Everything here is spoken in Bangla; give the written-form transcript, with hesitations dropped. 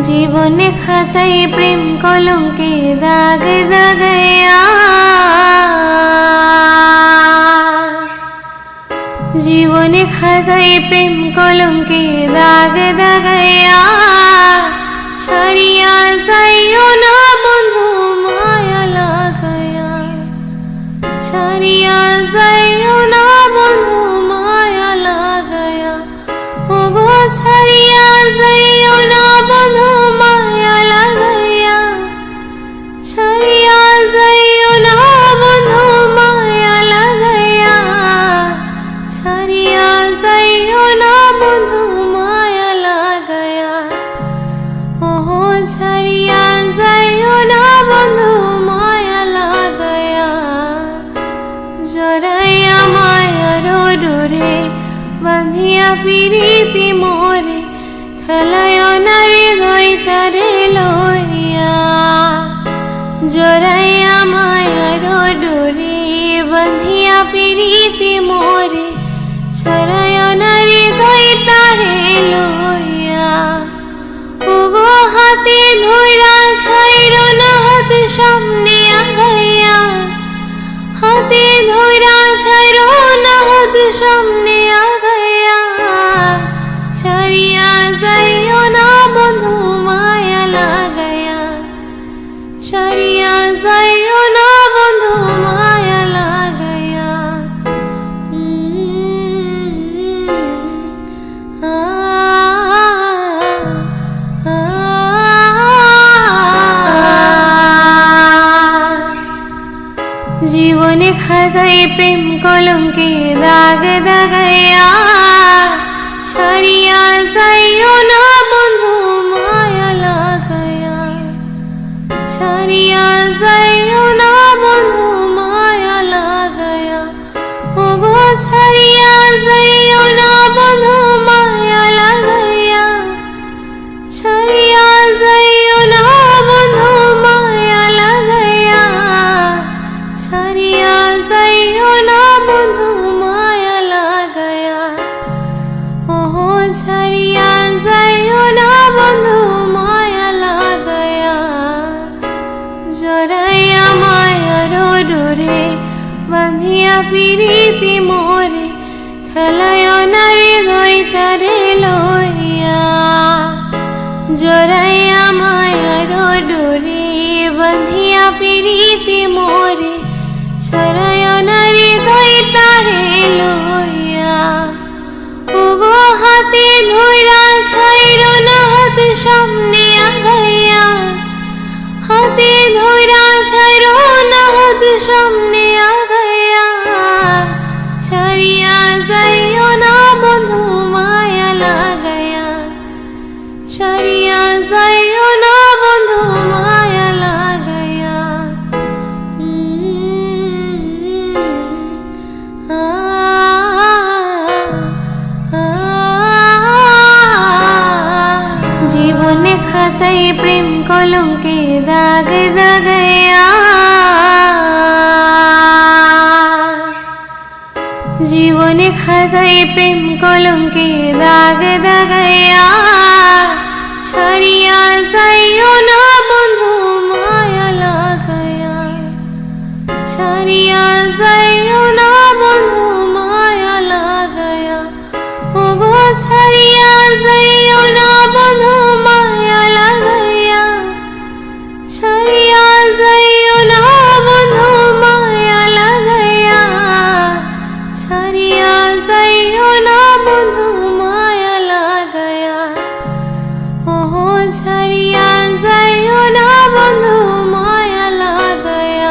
জীবনে খাতায় প্রেম কলঙ্কে দাগ দাগায়া, জীবনে খাতায় প্রেম কলঙ্কে দাগ দাগায়া, ছাড়িয়া যাইও না বন্ধু মায়া লাগায়া, ছাড়িয়া যাইও না বন্ধু মায়া লাগায়া, ওগো ছাড়িয়া যাইও না বন্ধু মায়া লাগায়া, ছাড়িয়া যাইও না বন্ধু মায়া লাগায়া, ছাড়িয়া যাইও না বন্ধু মায়া লাগায়া, ওহো ছাড়িয়া যাইও না বন্ধু মায়া লাগায়া, জড়াইয়া মায়ার ডোরে বাঁধিয়া পিরিতি মোরে, খেলায় না হৃদয়টারে লইয়া, জড়াইয়া মায়ার ডোরে বাঁধিয়া পিরিতি মোরে, ছড়ায় না হৃদয়টারে লইয়া, ওগো হাতে ধইরা ছাইরো না হাত সামনে আগাইয়া, হাতে ধইরা ছাইরো না হাত সামনে আগাইয়া, ছাড়িয়া যাইও না বন্ধু মায়া লাগায়া, ছাড়িয়া যাইও না বন্ধু মায়া লাগায়া, জীবনে খাতায় প্রেম কলঙ্কে দাগ দাগায়া, ছাড়িয়া যাইও না বন্ধু মায়া লাগায়া, ছাড়িয়া যাইও না বন্ধু মায়া লাগায়া, ওগো ছাড়িয়া যাইও না বন্ধু মায়া লাগায়া, ছাড়িয়া যাইও না বন্ধু মায়া লাগায়া, ছাড়িয়া যাইও না বন্ধু মায়া লাগায়া, ওহো ছাড়িয়া যাইও না বন্ধু মায়া লাগায়া, জড়াইয়া মায়ার ডোরে বাঁধিয়া পিরিতি মোরে, খেলায় না হৃদয়টারে লইয়া, জড়াইয়া মায়ার ডোরে বাঁধিয়া পিরিতি মোরে, ছড়ায় না হৃদয়টারে লইয়া, ওগো হাতে ধইরা ছাইরো না হাত সামনে আগাইয়া, হাতে ধইরা ছাইরো না হাত সামনে আগাইয়া, ছাড়িয়া যাইও না বন্ধু মায়া লাগায়া, ছাড়িয়া যাইও না বন্ধু মায়া লাগায়া, জীবনে খাতায় প্রেম কলঙ্কে দাগ দাগায়া, জীবনে খাতায় প্রেম কলঙ্কে দাগ দাগায়া, ছাড়িয়া যাইও না বন্ধু মায়া লাগায়া, ছাড়িয়া যাইও না বন্ধু মায়া লাগায়া, ওগো ছাড়িয়া যাইও না বন্ধু মায়া লাগায়া, ছাড়িয়া যাইও না বন্ধু মায়া লাগায়া, ছাড়িয়া যাইও না বন্ধু মায়া লাগায়া, ওহো ছাড়িয়া যাইও না বন্ধু